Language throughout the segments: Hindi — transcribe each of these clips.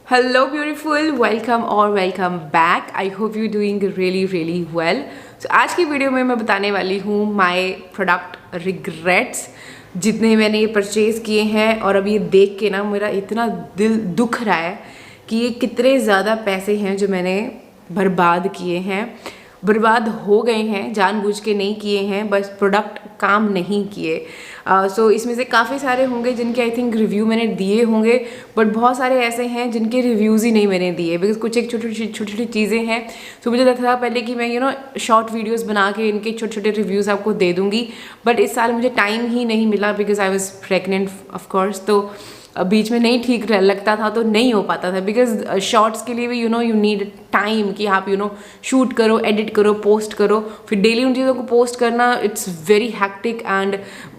Hello beautiful, welcome or welcome back. I hope you're doing really well. So आज की वीडियो में मैं बताने वाली हूँ my product regrets, जितने मैंने ये परचेज़ किए हैं और अब ये देख के ना मेरा इतना दिल दुख रहा है कि ये कितने ज़्यादा पैसे हैं जो मैंने बर्बाद किए हैं, बर्बाद हो गए हैं, जानबूझ के नहीं किए हैं, बस प्रोडक्ट काम नहीं किए। सो इसमें से काफ़ी सारे होंगे जिनके आई थिंक रिव्यू मैंने दिए होंगे, बट बहुत सारे ऐसे हैं जिनके रिव्यूज़ ही नहीं मैंने दिए बिकॉज कुछ एक छोटी छोटी चीज़ें हैं। सो मुझे लगता था पहले कि मैं शॉर्ट वीडियोस बना के इनके छोटे छोटे रिव्यूज़ आपको दे दूँगी, बट इस साल मुझे टाइम ही नहीं मिला because I was pregnant of course. तो बीच में नहीं ठीक लगता था तो नहीं हो पाता था बिकॉज शॉर्ट्स के लिए भी यू नीड टाइम कि आप शूट करो, एडिट करो, पोस्ट करो, फिर डेली उन चीज़ों को पोस्ट करना इट्स वेरी हैक्टिक एंड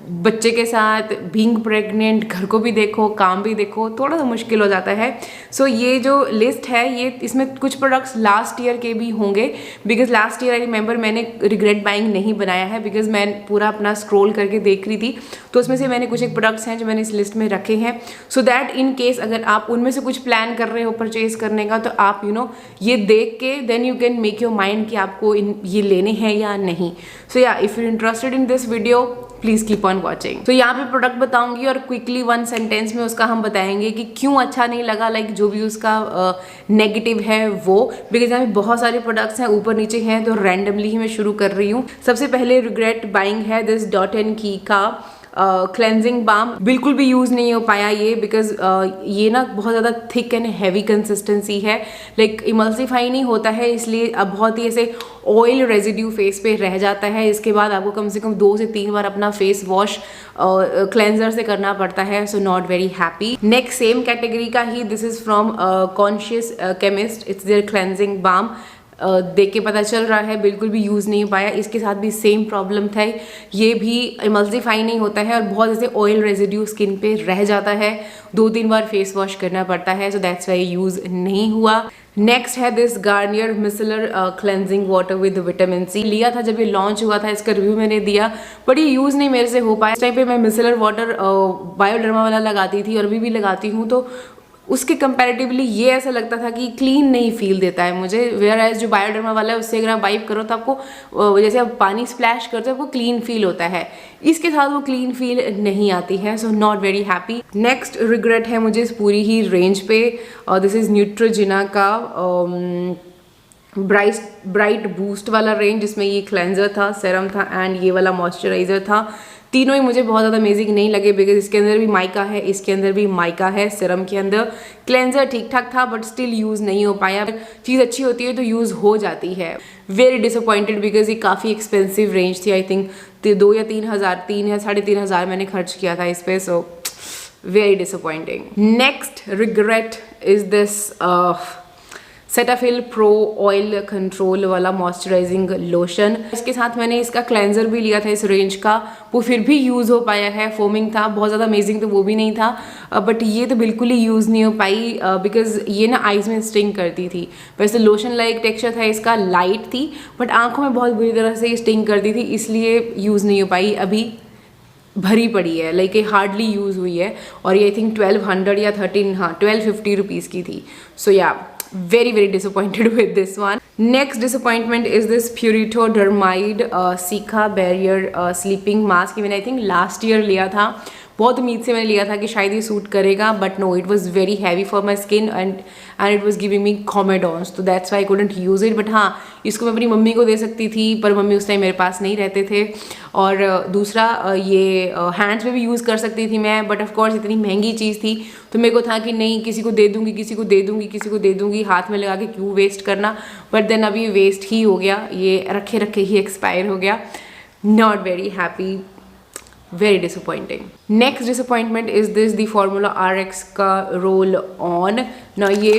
बच्चे के साथ बीइंग प्रेग्नेंट, घर को भी देखो, काम भी देखो, थोड़ा सा मुश्किल हो जाता है। सो ये जो लिस्ट है ये इसमें कुछ प्रोडक्ट्स लास्ट ईयर के भी होंगे because last year I remember मैंने रिग्रेट बाइंग नहीं बनाया है बिकॉज मैं पूरा अपना स्क्रॉल करके देख रही थी, तो उसमें से मैंने कुछ एक प्रोडक्ट्स हैं जो मैंने इस लिस्ट में रखे हैं सो दैट इन केस अगर आप उनमें से कुछ प्लान कर रहे हो परचेज करने का तो आप ये देख के then you can make your mind कि आपको ये लेने हैं या नहीं। सो या if you interested in this video please keep on watching. तो यहाँ पे प्रोडक्ट बताऊंगी और क्विकली वन सेंटेंस में उसका हम बताएंगे कि क्यों अच्छा नहीं लगा, लाइक जो भी उसका नेगेटिव है वो, बिकॉज यहाँ पे बहुत सारे प्रोडक्ट्स हैं, ऊपर नीचे हैं, तो रैंडमली ही मैं शुरू कर रही हूँ। सबसे पहले रिग्रेट बाइंग है दिस Dot&Key का क्लेंजिंग बाम। बिल्कुल भी यूज़ नहीं हो पाया ये बिकॉज ये ना बहुत ज़्यादा थिक एंड हैवी कंसिस्टेंसी है, लाइक इमल्सिफाई नहीं होता है, इसलिए अब बहुत ही ऐसे ऑयल रेजिड्यू फेस पे रह जाता है। इसके बाद आपको कम से कम 2 से 3 बार अपना फेस वॉश क्लेंजर से करना पड़ता है, so not very happy. Next same category का ही this is from Conscious Chemist, it's their cleansing balm. देख के पता चल रहा है बिल्कुल भी यूज़ नहीं पाया। इसके साथ भी सेम प्रॉब्लम था, ये भी इमल्सिफाई नहीं होता है और बहुत ऐसे ऑयल रेजिड्यू स्किन पे रह जाता है, 2-3 बार फेस वॉश करना पड़ता है, सो दैट्स वाई यूज़ नहीं हुआ। नेक्स्ट है this Garnier micellar cleansing water with vitamin C. लिया था जब ये लॉन्च हुआ था, इसका रिव्यू मैंने दिया बट ये यूज़ नहीं मेरे से हो पाया। इस टाइम पे मैं मिसलर वाटर बायोडर्मा वाला लगाती थी और अभी भी लगाती हूँ, तो उसके कंपैरेटिवली ये ऐसा लगता था कि क्लीन नहीं फील देता है मुझे, वेयर एज जो बायोडर्मा वाला है उससे अगर आप वाइप करो तो आपको जैसे आप पानी स्प्लैश करते हो आपको क्लीन फील होता है, इसके साथ वो क्लीन फील नहीं आती है, so not very happy. Next regret है मुझे इस पूरी ही रेंज पे, और दिस इज न्यूट्रोजिना का ब्राइट बूस्ट वाला रेंज, जिसमें ये क्लेंजर था, सेरम था एंड ये वाला मॉइस्चराइजर था। तीनों ही मुझे बहुत ज़्यादा अमेजिंग नहीं लगे बिकॉज इसके अंदर भी माइका है, इसके अंदर भी माइका है, सीरम के अंदर। क्लेंजर ठीक ठाक था बट स्टिल यूज़ नहीं हो पाया। चीज़ अच्छी होती है तो यूज़ हो जाती है। वेरी डिसअपॉइंटेड बिकॉज ये काफ़ी एक्सपेंसिव रेंज थी, आई थिंक 2 या 3 हज़ार, 3 या 3.5 हज़ार मैंने खर्च किया था इस पर, so very disappointing. Next regret is this Cetaphil pro oil control वाला मॉइस्चराइजिंग लोशन। इसके साथ मैंने इसका क्लेंजर भी लिया था इस रेंज का, वो फिर भी यूज़ हो पाया है, फोमिंग था, बहुत ज़्यादा अमेजिंग तो वो भी नहीं था, बट ये तो बिल्कुल ही यूज़ नहीं हो पाई बिकॉज ये ना आइज़ में स्टिंग करती थी। वैसे लोशन लाइक टेक्सचर था इसका, लाइट थी, बट आंखों में बहुत बुरी तरह से स्टिंग करती थी, इसलिए यूज़ नहीं हो पाई। अभी भरी पड़ी है, लाइक ये हार्डली यूज़ हुई है, और ये आई थिंक 1200 या 1250 रुपीज़ की थी। सो या very disappointed with this one. Next disappointment is this Purito Dermide Sika Barrier Sleeping Mask। ये मैंने आई थिंक लास्ट ईयर लिया था, बहुत उम्मीद से मैंने लिया था कि शायद ये सूट करेगा, but no, it was very heavy for my skin and it was giving me comedones, तो that's why I couldn't use it. But हाँ, इसको मैं अपनी मम्मी को दे सकती थी, पर मम्मी उस टाइम मेरे पास नहीं रहते थे, और दूसरा ये हैंड्स में भी यूज़ कर सकती थी मैं, बट ऑफकोर्स इतनी महंगी चीज़ थी तो मेरे को था कि नहीं, किसी को दे दूँगी, किसी को दे दूँगी, किसी को दे दूँगी, हाथ में लगा के क्यों वेस्ट करना। बट देन अभी वेस्ट ही हो गया, ये रखे रखे ही एक्सपायर हो गया। Not very happy, very disappointing. Next disappointment is this the Formula RX का roll on। now ये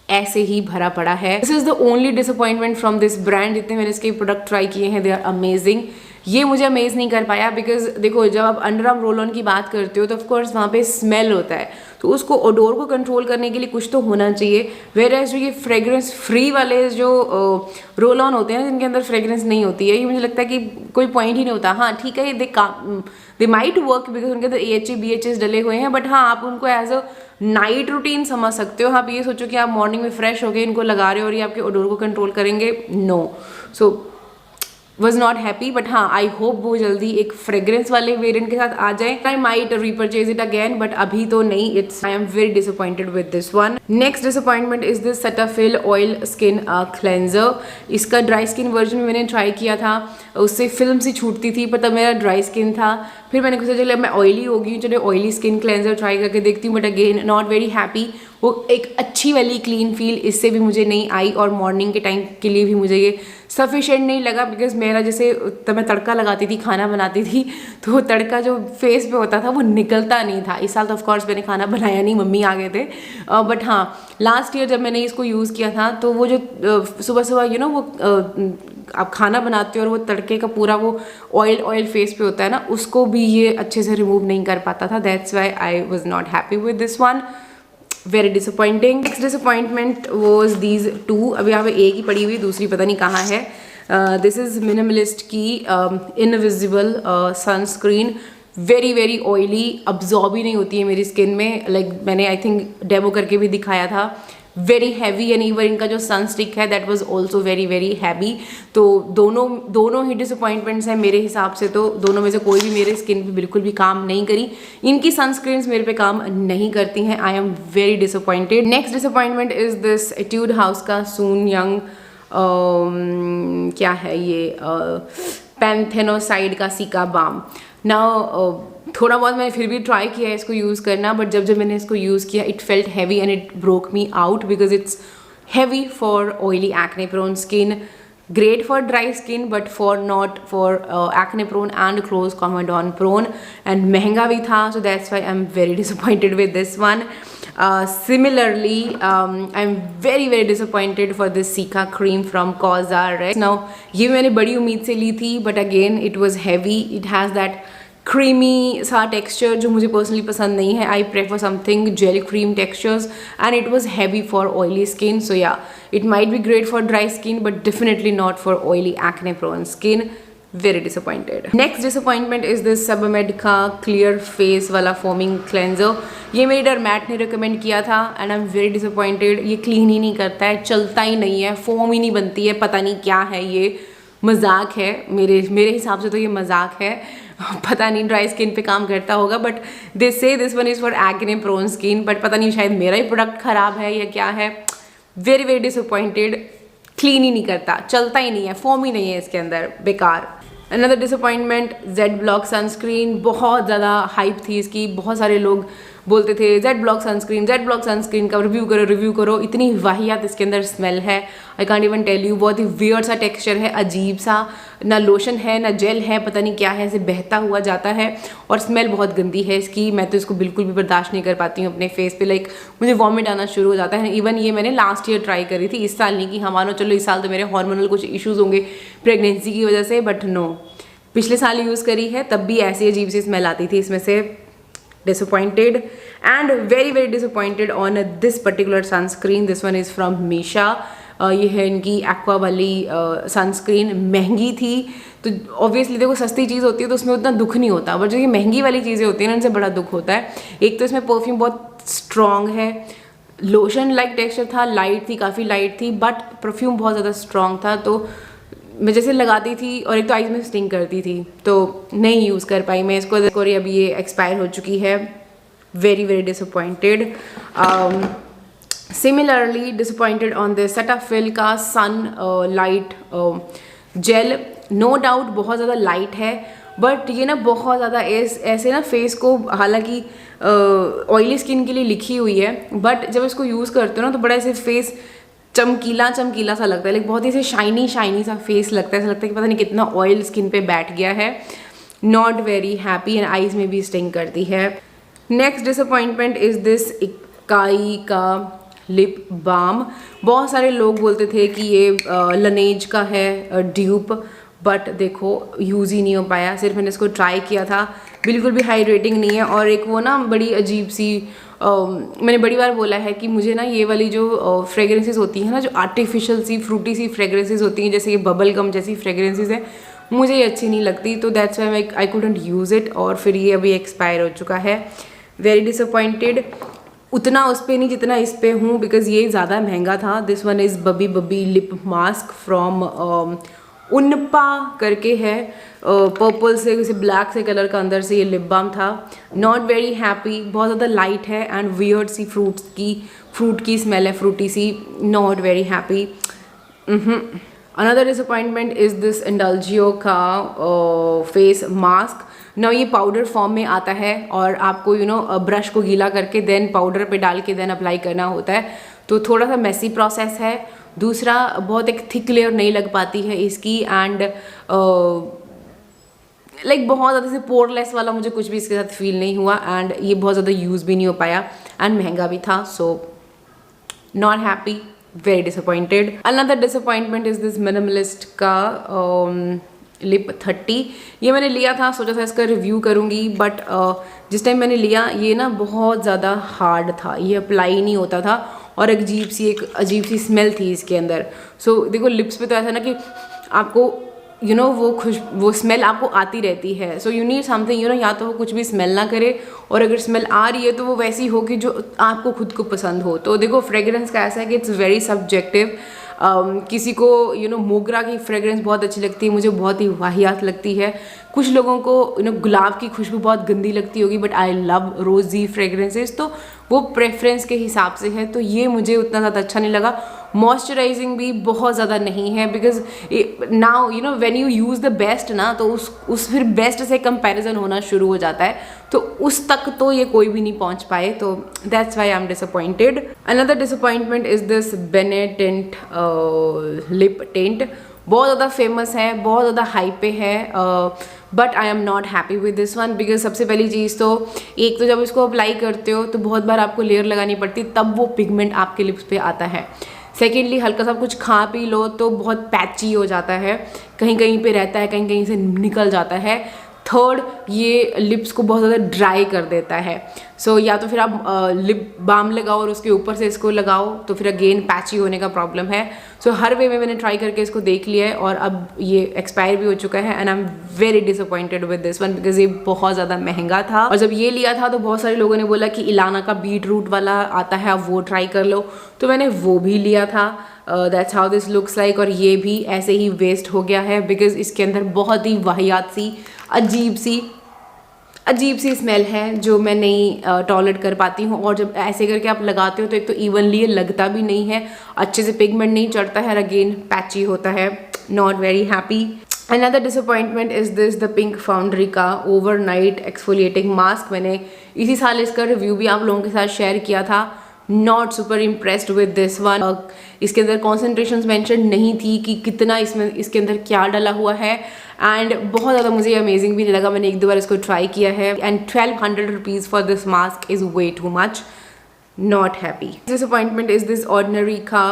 ऐसे ही भरा पड़ा है। This is the only disappointment from this brand। जितने मैंने इसके प्रोडक्ट ट्राई किए हैं, they are amazing। ये मुझे अमेज नहीं कर पाया बिकॉज देखो, जब आप अंडर आर्म रोल ऑन की बात करते हो तो ऑफकोर्स वहाँ पे स्मेल होता है, तो उसको ओडोर को कंट्रोल करने के लिए कुछ तो होना चाहिए। वेयर एज जो ये फ्रेग्रेंस फ्री वाले जो रोल ऑन होते हैं ना, जिनके अंदर फ्रेग्रेंस नहीं होती है, ये मुझे लगता है कि कोई पॉइंट ही नहीं होता। हाँ ठीक है, दे माइट वर्क बिकॉज उनके अंदर AHA BHAs डले हुए हैं, बट हाँ आप उनको एज अ नाइट रूटीन समझ सकते हो। आप ये सोचो कि आप मॉर्निंग में फ्रेश होके इनको लगा रहे हो और ये आपके ओडोर को कंट्रोल करेंगे, no. So was not happy, but हाँ आई होप वो जल्दी एक फ्रेग्रेंस वाले वेरिएंट के साथ आ जाए। I might repurchase it again, but अभी तो नहीं। It's I am very disappointed with this one. Next disappointment is this Cetaphil oil skin cleanser. इसका ड्राई स्किन वर्जन में मैंने ट्राई किया था, उससे फिल्म सी छूटती थी, पर तब मेरा ड्राई स्किन था। फिर मैंने सोचा चलो मैं ऑयली होगी, चलो ऑयली स्किन क्लेंजर ट्राई करके देखती हूँ, but again not very happy. वो एक अच्छी वाली क्लीन फील इससे भी मुझे नहीं आई, और मॉर्निंग के टाइम के लिए भी मुझे ये सफिशेंट नहीं लगा, बिकॉज मेरा जैसे तब मैं तड़का लगाती थी, खाना बनाती थी, तो वो तड़का जो फेस पे होता था वो निकलता नहीं था। इस साल तो ऑफकोर्स मैंने खाना बनाया नहीं, मम्मी आ गए थे, बट हाँ लास्ट ईयर जब मैंने इसको यूज़ किया था तो वो जो सुबह सुबह वो आप खाना बनाते हो और वो तड़के का पूरा वो ऑयल फेस पे होता है ना, उसको भी ये अच्छे से रिमूव नहीं कर पाता था। That's why I was not happy with this one, very disappointing. Next disappointment was these two. अभी यहाँ पे एक ही पड़ी हुई, दूसरी पता नहीं कहाँ है। दिस इज मिनिमलिस्ट की invisible sunscreen, very very oily, absorb ही नहीं होती है मेरी स्किन में। लाइक मैंने आई थिंक डेमो करके भी दिखाया था, वेरी हैवी, एंड इवन इनका जो सनस्टिक है that was also very very heavy. तो दोनों ही डिसअपॉइंटमेंट्स हैं मेरे हिसाब से। तो दोनों में से कोई भी मेरे स्किन पे बिल्कुल भी काम नहीं करी। इनकी सनस्क्रीन्स मेरे पे काम नहीं करती हैं। आई am very disappointed. Next disappointment is this attitude house का सून यंग क्या है ये पैंथेनोसाइड का सीका बाम। नाउ थोड़ा बहुत मैंने फिर भी ट्राई किया है इसको यूज़ करना, बट जब मैंने इसको यूज़ किया it felt heavy and it broke me out because it's heavy for oily acne prone skin, great for dry skin but for not for acne prone and close comedone prone, and महंगा भी था, so that's why I'm very disappointed with this one. Similarly I'm very very disappointed for this Cica cream from COSRX. Now ये मैंने बड़ी उम्मीद से ली थी, but again it was heavy, it has that creamy सा टेक्सचर जो मुझे पर्सनली पसंद नहीं है. I prefer something gel cream textures and it was heavy for oily skin. So yeah it might be great for dry skin but definitely not for oily acne prone skin. Very disappointed. Next disappointment is this Sebamed का क्लियर फेस वाला फोमिंग क्लेंजर. ये मेरी डरमैट ने रिकमेंड किया था and I am very disappointed. ये क्लीन ही नहीं करता है, चलता ही नहीं है, फोम ही नहीं बनती है, पता नहीं क्या है, ये मजाक है. मेरे हिसाब से तो ये मजाक है. पता नहीं ड्राई स्किन पे काम करता होगा but they say this one is for acne prone skin. But पता नहीं शायद मेरा ही प्रोडक्ट ख़राब है या क्या है. Very very disappointed. क्लीन ही नहीं करता, चलता ही नहीं है, फोम ही नहीं है इसके अंदर, बेकार. Another disappointment Z block sunscreen. बहुत ज़्यादा हाइप थी इसकी, बहुत सारे लोग बोलते थे जेड ब्लॉक सनस्क्रीन का रिव्यू करो. इतनी वाहियात इसके अंदर स्मेल है, I can't even tell you. बहुत ही वियर्ड सा टेक्सचर है, अजीब सा, ना लोशन है ना जेल है, पता नहीं क्या है, ऐसे बहता हुआ जाता है और स्मेल बहुत गंदी है इसकी. मैं तो इसको बिल्कुल भी बर्दाश्त नहीं कर पाती हूँ अपने फेस पे. लाइक मुझे वॉमिट आना शुरू हो जाता है. इवन ये मैंने लास्ट ईयर ट्राई करी थी, इस साल नहीं. कि हाँ मानो चलो इस साल तो मेरे हार्मोनल कुछ इशूज़ होंगे प्रेगनेंसी की वजह से, बट नो, पिछले साल यूज़ करी है तब भी ऐसी अजीब सी स्मेल आती थी इसमें से. Disappointed and very very disappointed on this particular sunscreen. This one is from Misha. ये है इनकी एक्वा वाली सनस्क्रीन. महंगी थी तो ऑब्वियसली देखो सस्ती चीज़ होती है तो उसमें उतना दुख नहीं होता, बट जो ये महंगी वाली चीज़ें होती हैं ना इनसे बड़ा दुख होता है. एक तो इसमें परफ्यूम बहुत स्ट्रॉन्ग है, लोशन लाइक टेक्सचर था, लाइट थी, काफ़ी लाइट थी, बट परफ्यूम बहुत ज़्यादा स्ट्रॉन्ग था. तो मैं जैसे लगाती थी और एक तो आइज में स्टिंग करती थी तो नहीं यूज़ कर पाई मैं इसको. अभी ये एक्सपायर हो चुकी है. Very very disappointed. Similarly disappointed on this Cetaphil का sun light gel. No doubt बहुत ज़्यादा लाइट है बट ये ना बहुत ज़्यादा ऐसे ना फेस को, हालांकि ऑयली स्किन के लिए लिखी हुई है, बट जब इसको यूज़ करते हो ना तो बड़ा ऐसे फेस चमकीला सा लगता है. लाइक बहुत ही ऐसे शाइनी सा फेस लगता है. ऐसा लगता है कि पता नहीं कितना ऑयल स्किन पे बैठ गया है. Not very happy and eyes में भी स्टिंग करती है. नेक्स्ट डिसअपॉइंटमेंट इज दिस इकाई का लिप बाम. बहुत सारे लोग बोलते थे कि ये लनेज का है ड्यूप, बट देखो यूज़ ही नहीं हो पाया. सिर्फ मैंने इसको ट्राई किया था, बिल्कुल भी हाइड्रेटिंग नहीं है और एक वो ना बड़ी अजीब सी मैंने बड़ी बार बोला है कि मुझे ना ये वाली जो फ्रेगरेंसेस होती हैं ना, जो आर्टिफिशियल सी फ्रूटी सी फ्रेगरेंसेस होती हैं, जैसे ये बबल गम जैसी फ्रेगरेंसेस है, मुझे ये अच्छी नहीं लगती, तो that's why I couldn't use it. और फिर ये अभी एक्सपायर हो चुका है, वेरी डिसअपॉइंटेड। उतना उस पर नहीं जितना इस पे हूँ, बिकॉज ये ज़्यादा महंगा था। दिस वन इज़ बबी बबी लिप मास्क फ्रॉम उनपा करके है, पर्पल से किसी ब्लैक से कलर का अंदर से ये लिप बाम था। नॉट वेरी हैप्पी, बहुत ज़्यादा लाइट है एंड वियर्ड सी फ्रूट की स्मेल है, फ्रूटी सी, not very happy. Another disappointment is this Indulgeo का फेस मास्क। ना ये पाउडर फॉर्म में आता है और आपको ब्रश को गीला करके देन पाउडर पे डाल के देन अप्लाई करना होता है, तो थोड़ा सा मेसी प्रोसेस है। दूसरा, बहुत एक थिक लेयर नहीं लग पाती है इसकी, एंड लाइक बहुत ज़्यादा से पोरलेस वाला मुझे कुछ भी इसके साथ फील नहीं हुआ, एंड ये बहुत ज़्यादा यूज़ भी नहीं हो पाया एंड महंगा भी था, so not happy, very disappointed. Another disappointment is this minimalist का लिप 30। ये मैंने लिया था, सोचा था इसका रिव्यू करूँगी, बट जिस टाइम मैंने लिया ये ना बहुत ज़्यादा हार्ड था, ये अप्लाई नहीं होता था और एक अजीब सी स्मेल थी इसके अंदर। सो देखो लिप्स पे तो ऐसा ना कि आपको वो स्मेल आपको आती रहती है, सो यू नीड समथिंग या तो वो कुछ भी स्मेल ना करे, और अगर स्मेल आ रही है तो वो वैसी हो कि जो आपको खुद को पसंद हो। तो देखो फ्रेग्रेंस का ऐसा है कि इट्स वेरी सब्जेक्टिव। किसी को मोगरा की फ्रेग्रेंस बहुत अच्छी लगती है, मुझे बहुत ही वाहियात लगती है। कुछ लोगों को गुलाब की खुशबू बहुत गंदी लगती होगी, बट आई लव रोजी फ्रेग्रेंसेस, तो वो प्रेफरेंस के हिसाब से है। तो ये मुझे उतना ज़्यादा अच्छा नहीं लगा। मॉइस्चराइजिंग भी बहुत ज़्यादा नहीं है, because now when you use the best ना, तो उस फिर बेस्ट से कंपैरिजन होना शुरू हो जाता है, तो उस तक तो ये कोई भी नहीं पहुंच पाए, तो that's why I am disappointed. Another disappointment is this बेनेटेंट lip tent. बहुत ज़्यादा फेमस है, बहुत ज़्यादा हाइप पे है, but I am not happy with this one, because सबसे पहली चीज़ तो एक तो जब इसको अप्लाई करते हो तो बहुत बार आपको लेयर लगानी पड़ती, तब वो पिगमेंट आपके लिप्स पे आता है। सेकेंडली, हल्का सा कुछ खा पी लो तो बहुत पैची हो जाता है, कहीं कहीं पे रहता है, कहीं कहीं से निकल जाता है। थर्ड, ये लिप्स को बहुत ज़्यादा ड्राई कर देता है। सो या तो फिर आप लिप बाम लगाओ और उसके ऊपर से इसको लगाओ, तो फिर अगेन पैची होने का प्रॉब्लम है। सो हर वे में मैंने ट्राई करके इसको देख लिया है, और अब ये एक्सपायर भी हो चुका है, and I am very disappointed with this one, because ये बहुत ज़्यादा महंगा था। और जब ये लिया था तो बहुत सारे लोगों ने बोला कि इलाना का बीट रूट वाला आता है, आप वो ट्राई कर लो, तो मैंने वो भी लिया था। That's how this looks like, और ये भी ऐसे ही वेस्ट हो गया है, बिकॉज इसके अंदर बहुत ही वाहियात सी अजीब सी स्मेल है जो मैं नहीं टॉलरेट कर पाती हूँ। और जब ऐसे करके आप लगाते हो तो एक तो इवनली ये लगता भी नहीं है, अच्छे से पिगमेंट नहीं चढ़ता है, अगेन पैची होता है, not very happy. Another disappointment is this the pink foundry का ओवरनाइट एक्सफोलिएटिंग मास्क। मैंने इसी साल इसका रिव्यू भी आप लोगों के साथ शेयर किया था। Not super impressed with this one. इसके अंदर कॉन्सेंट्रेशंस मेंशन नहीं थी कि कितना इसके अंदर क्या डाला हुआ है, एंड बहुत ज़्यादा मुझे अमेजिंग भी नहीं लगा। मैंने एक दो बार इसको ट्राई किया है, and 1200 rupees for this mask is way too much, not happy. Disappointment is this ordinary का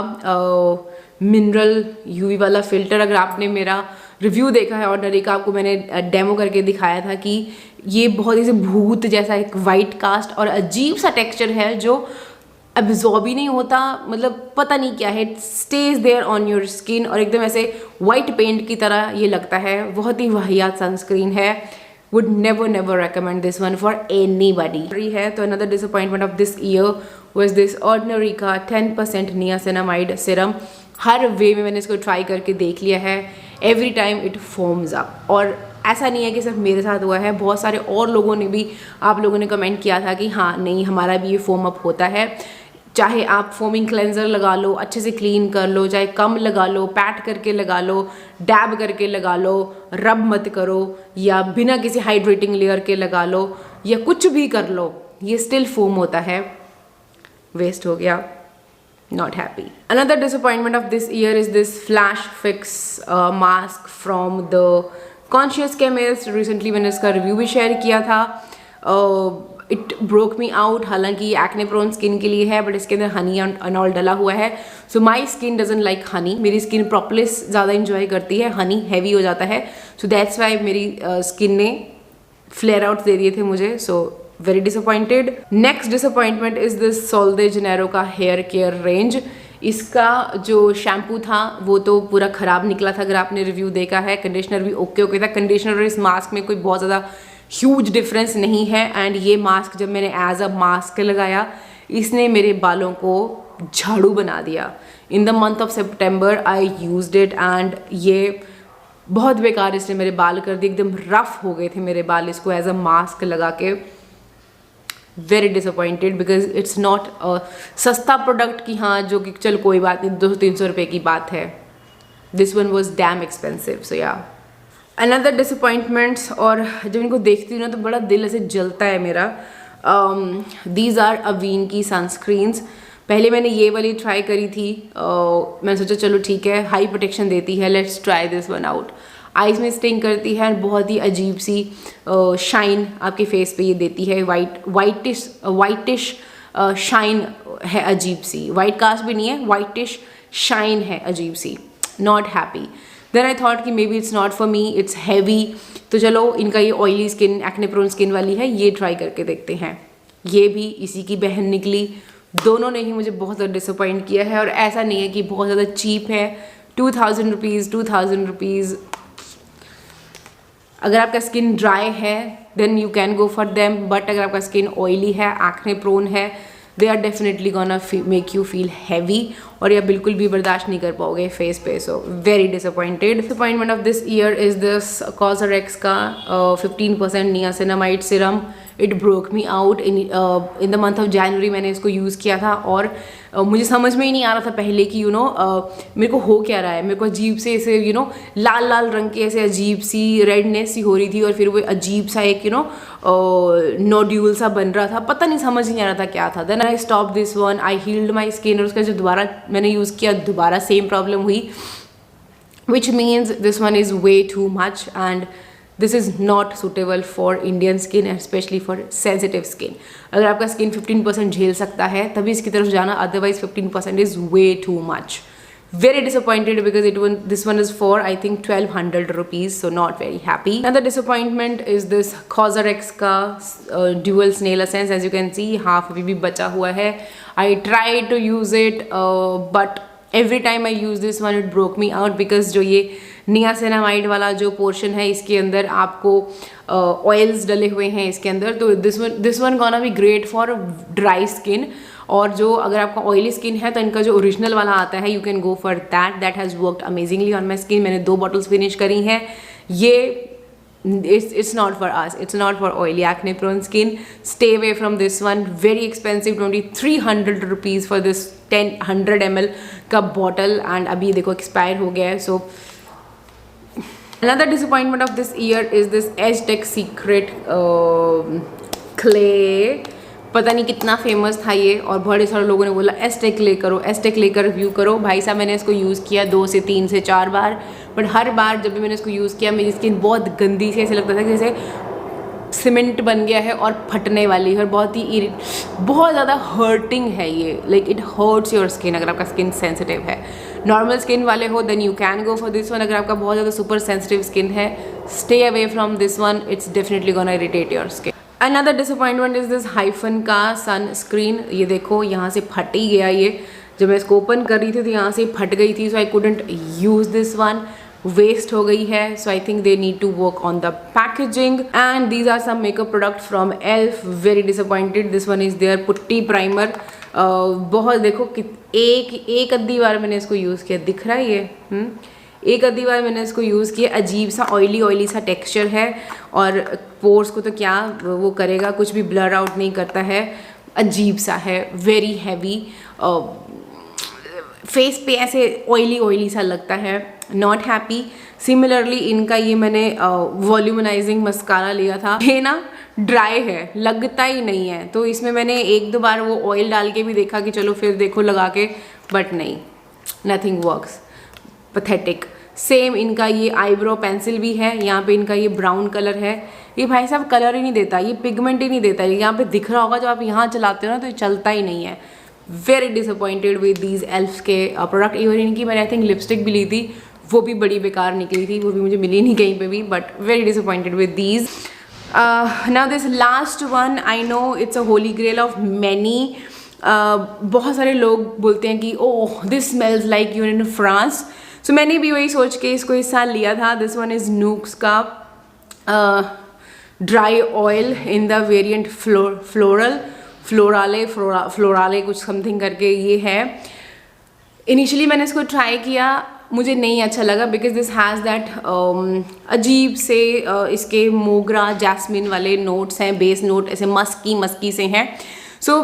मिनरल यूवी वाला फिल्टर। अगर आपने मेरा रिव्यू देखा है ऑर्डिनरी का, आपको मैंने डेमो करके दिखाया था कि ये बहुत ही भूत जैसा एक वाइट कास्ट और अजीब सा टेक्सचर है जो एब्जॉर्ब ही नहीं होता, मतलब पता नहीं क्या है, stays there on your skin, और एकदम ऐसे वाइट पेंट की तरह ये लगता है। बहुत ही वाहियात सनस्क्रीन है, would never recommend this one for anybody है। तो another disappointment of this year was this ordinary का 10% नियासिनामाइड सिरम। हर वे में मैंने इसको ट्राई करके देख लिया है, every time it foams up. और ऐसा नहीं है कि सिर्फ मेरे साथ हुआ है, बहुत सारे और लोगों ने भी, आप लोगों ने कमेंट किया था कि हाँ नहीं हमारा भी ये फोम अप होता है। चाहे आप फोमिंग क्लेंजर लगा लो, अच्छे से क्लीन कर लो, चाहे कम लगा लो, पैट करके लगा लो, डैब करके लगा लो, रब मत करो, या बिना किसी हाइड्रेटिंग लेयर के लगा लो, या कुछ भी कर लो, ये स्टिल फोम होता है। वेस्ट हो गया, not happy. Another disappointment of this year is this Flash Fix mask from the Conscious Chemist. Recently मैंने इसका रिव्यू भी शेयर किया था। It broke me out. हालांकि ये एक्ने प्रोन स्किन के लिए है, बट इसके अंदर हनी एंड ऑल डला हुआ है। So my skin doesn't like honey. मेरी स्किन प्रोपोलिस ज़्यादा इंजॉय करती है, हनी हैवी हो जाता है। सो दैट्स वाई मेरी स्किन ने फ्लेयर आउट दे दिए थे मुझे। So very disappointed. Next disappointment is this Sol de Janeiro का हेयर केयर रेंज। इसका जो शैम्पू था वो तो पूरा ख़राब निकला था, अगर आपने रिव्यू देखा है। कंडीशनर भी ओके था। कंडीशनर और इस मास्क में कोई बहुत ज़्यादा ह्यूज डिफरेंस नहीं है। एंड ये मास्क जब मैंने एज अ मास्क लगाया, इसने मेरे बालों को झाड़ू बना दिया। इन the month of September I used it and ये बहुत बेकार इसने मेरे बाल कर दिए, एकदम रफ हो गए थे मेरे बाल इसको एज अ मास्क लगा के। Very disappointed because it's not सस्ता प्रोडक्ट कि हाँ जो कि चल कोई बात नहीं 200-300 रुपये की बात है। This one was damn expensive. So yeah another disappointments. और जब इनको देखती हूँ ना तो बड़ा दिल ऐसे जलता है मेरा। दीज आर अवीन की सनस्क्रीन्स। पहले मैंने ये वाली ट्राई करी थी। मैंने सोचा चलो ठीक है, हाई प्रोटेक्शन देती है, let's try this one out. Eyes में स्टिंग करती है, बहुत ही अजीब सी शाइन आपके फेस पे ये देती है। वाइटिश शाइन है अजीब सी। वाइट कास्ट भी नहीं है, वाइटिश शाइन है अजीब सी। Not happy. Then I thought कि maybe it's not for me, it's heavy. तो चलो इनका ये oily skin, acne prone skin वाली है, ये ट्राई करके देखते हैं। ये भी इसी की बहन निकली। दोनों ने ही मुझे बहुत ज़्यादा डिसअपॉइंट किया है। और ऐसा नहीं है कि बहुत ज़्यादा चीप है। 2000 रुपीज़। अगर आपका स्किन ड्राई है then you can go for them, but अगर आपका स्किन ऑयली है, एक्ने प्रोन है, they are definitely gonna make you feel heavy और या बिल्कुल भी बर्दाश्त नहीं कर पाओगे फेस पे। So very disappointed. Disappointment of this year is this COSRX का 15% niacinamide serum. It broke me out in the month of January. मैंने इसको यूज़ किया था और मुझे समझ में ही नहीं आ रहा था पहले कि मेरे को हो क्या रहा है। मेरे को अजीब से ऐसे लाल लाल रंग के ऐसे अजीब सी रेडनेस सी हो रही थी और फिर वो अजीब सा एक नोड्यूल सा बन रहा था, पता नहीं समझ नहीं आ रहा था क्या था। Then I stop this one, I healed my skin. और उसका जब दोबारा मैंने यूज़ किया दोबारा सेम प्रॉब्लम हुई, which means this one is way too much and this is not suitable for Indian skin and specially for sensitive skin. अगर आपका स्किन 15% झेल सकता है तभी इसकी तरफ जाना, otherwise 15% is way too much. Very disappointed because this one is for I think 1200 rupees, so not very happy. Another disappointment is this Cosrx का dual nail essence. As you can see, half अभी भी बचा हुआ है. I tried to use it, but every time I use this one, it broke me out because जो ये नियासिनामाइड वाला जो पोर्शन है इसके अंदर आपको ऑयल्स डले हुए हैं इसके अंदर, तो this one gonna be great for dry skin. और जो अगर आपका ऑयली स्किन है तो इनका जो ओरिजिनल वाला आता है, you can go for that has worked amazingly on my skin. मैंने 2 बॉटल्स फिनिश करी हैं। ये it's not for us, it's not for oily acne prone skin. Stay away from this one. Very expensive, 2300 rupees for this 100 ml का bottle and अभी देखो expire हो गया है. So another disappointment of this year is this Aztec Secret clay. पता नहीं कितना फेमस था ये और बड़े सारे लोगों ने बोला एस्टेक लेकर रिव्यू करो। भाई साहब मैंने इसको यूज़ किया 2 से 3 से 4 बार, बट हर बार जब भी मैंने इसको यूज़ किया मेरी स्किन बहुत गंदी से ऐसे लगता था कि जैसे सीमेंट बन गया है और फटने वाली है और बहुत ज़्यादा हर्टिंग है ये। Like it hurts your skin अगर आपका स्किन सेंसिटिव है। नॉर्मल स्किन वाले हो then you can go for this one. अगर आपका बहुत ज़्यादा सुपर सेंसिटिव स्किन है, stay away from this one, it's definitely gonna irritate your skin. Another disappointment is this Hyphen का सनस्क्रीन। ये देखो यहाँ से फट ही गया ये, जब मैं इसको ओपन कर रही थी तो यहाँ से फट गई थी। So I couldn't use this one, waste हो गई है। So I think they need to work on the packaging. And these are some makeup product from elf. Very disappointed. This one is their putty primer. बहुत देखो कि एक आधी बार मैंने इसको यूज़ किया, दिख रहा है ये एक आधी बार मैंने इसको यूज़ किया। अजीब सा ऑयली सा टेक्सचर है और पोर्स को तो क्या वो करेगा, कुछ भी ब्लर आउट नहीं करता है, अजीब सा है, वेरी हैवी। फेस पे ऐसे ऑयली सा लगता है, नॉट हैप्पी। सिमिलरली इनका ये मैंने वॉल्यूमनाइजिंग मस्कारा लिया था, ये ना ड्राई है, लगता ही नहीं है। तो इसमें मैंने 1-2 बार वो ऑयल डाल के भी देखा कि चलो फिर देखो लगा के, बट नहीं, नथिंग वर्क्स, पैथेटिक। सेम इनका ये आईब्रो पेंसिल भी है, यहाँ पे इनका ये ब्राउन कलर है। ये भाई साहब कलर ही नहीं देता, ये पिगमेंट ही नहीं देता। यहाँ पे दिख रहा होगा जब आप यहाँ चलाते हो ना तो ये चलता ही नहीं है। Very disappointed with these elf के प्रोडक्ट। इवन इनकी मैंने आई थिंक लिपस्टिक भी ली थी, वो भी बड़ी बेकार निकली थी, वो भी मुझे मिली नहीं कहीं पे भी, but very disappointed with these. Now this last one, I know it's a holy grail of many. बहुत सारे लोग बोलते हैं कि oh this smells like you in France. So मैंने भी वही सोच के इसको इस साल लिया था. दिस वन इज़ नूक्स का dry oil in the variant florale कुछ समथिंग करके ये है. इनिशियली मैंने इसको ट्राई किया, मुझे नहीं अच्छा लगा बिकॉज दिस हैज़ दैट अजीब से इसके मोगरा जैस्मिन वाले नोट्स हैं, बेस नोट ऐसे मस्की से हैं. सो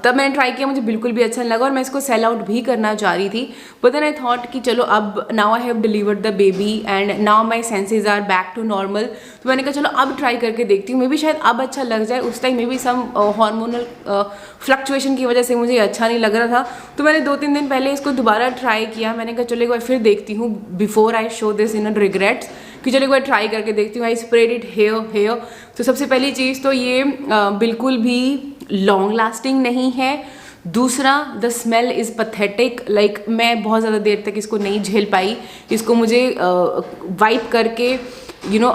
तब मैंने ट्राई किया, मुझे बिल्कुल भी अच्छा नहीं लगा और मैं इसको सेल आउट भी करना चाह रही थी. बट देन आई थॉट कि चलो अब now I have delivered the baby and now my senses are back to normal. तो मैंने कहा चलो अब ट्राई करके देखती हूँ, मे बी शायद अब अच्छा लग जाए. उस time maybe some hormonal fluctuation की वजह से मुझे अच्छा नहीं लग रहा था. तो मैंने 2-3 दिन पहले इसको दोबारा ट्राई किया. मैंने कहा चलो एक बार फिर देखती हूँ before I show this in regrets कि चलो एक बार ट्राई करके देखती हूँ. I spread it here. तो सबसे पहली चीज़ तो ये बिल्कुल भी लॉन्ग लास्टिंग नहीं है. दूसरा, the smell is pathetic. Like मैं बहुत ज़्यादा देर तक इसको नहीं झेल पाई. इसको मुझे वाइप करके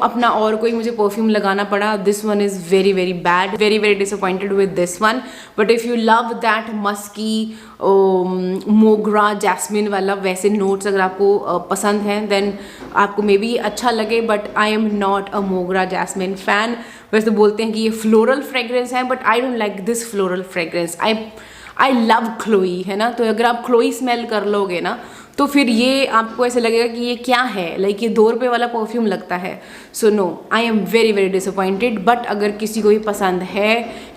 अपना और कोई मुझे परफ्यूम लगाना पड़ा. This one is very very bad, very very disappointed with this one. But if you love that musky mogra jasmine वाला वैसे नोट्स अगर आपको पसंद हैं देन आपको मे बी अच्छा लगे. But I am not a मोगरा जैस्मिन फ़ैन. वैसे तो बोलते हैं कि ये फ्लोरल फ्रेग्रेंस है but I don't like this floral fragrance. I love Chloe, है ना. तो अगर आप क्लोई स्मेल कर लोगे ना तो फिर ये आपको ऐसे लगेगा कि ये क्या है, लाइक ये 2 रुपये वाला परफ्यूम लगता है. So no, I am very very disappointed. But अगर किसी को ये पसंद है,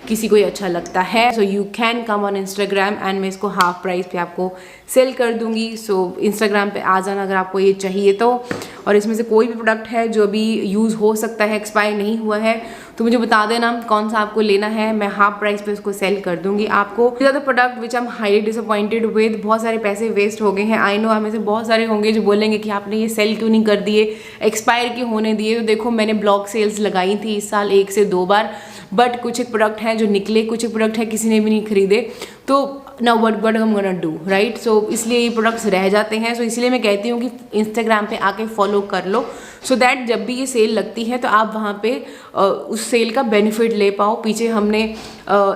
किसी को ये अच्छा लगता है, so you can come on Instagram and मैं इसको हाफ प्राइस पे आपको सेल कर दूंगी. सो इंस्टाग्राम पे आ जाना अगर आपको ये चाहिए तो. और इसमें से कोई भी प्रोडक्ट है जो अभी यूज़ हो सकता है, एक्सपायर नहीं हुआ है, तो मुझे बता देना कौन सा आपको लेना है. मैं हाफ प्राइस पे उसको सेल कर दूंगी आपको. ज़्यादा product which I am highly disappointed with. बहुत सारे पैसे वेस्ट हो गए हैं. आई नो हमें से बहुत सारे होंगे जो बोलेंगे कि आपने ये सेल क्यों नहीं कर दिए, एक्सपायर क्यों होने दिए. तो देखो मैंने ब्लॉक सेल्स लगाई थी इस साल 1 से 2 बार. बट कुछ एक प्रोडक्ट हैं जो निकले, कुछ एक प्रोडक्ट है किसी ने भी नहीं खरीदे. तो ना what I am gonna do, right. So इसलिए ये प्रोडक्ट्स रह जाते हैं. सो इसलिए मैं कहती हूँ कि इंस्टाग्राम पे आके फॉलो कर लो सो दैट जब भी ये सेल लगती है तो आप वहाँ पे उस सेल का बेनिफिट ले पाओ. पीछे हमने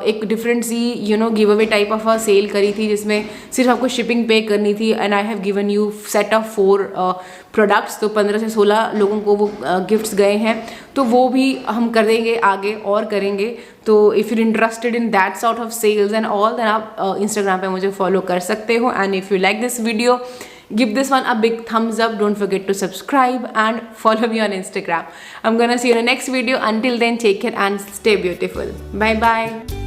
एक डिफरेंट सी giveaway type of a sale करी थी जिसमें सिर्फ आपको शिपिंग पे करनी थी and I have given you set of 4 products. तो 15 से 16 लोगों को वो गिफ्ट्स गए हैं. तो वो भी हम करेंगे आगे और करेंगे. तो if you interested in that sort of sales and all then आप इंस्टाग्राम पे मुझे फॉलो कर सकते हो. And if you like this video, give this one a big thumbs up. Don't forget to subscribe and follow me on Instagram. I'm gonna see you in the next video. Until then, take care and stay beautiful. Bye bye.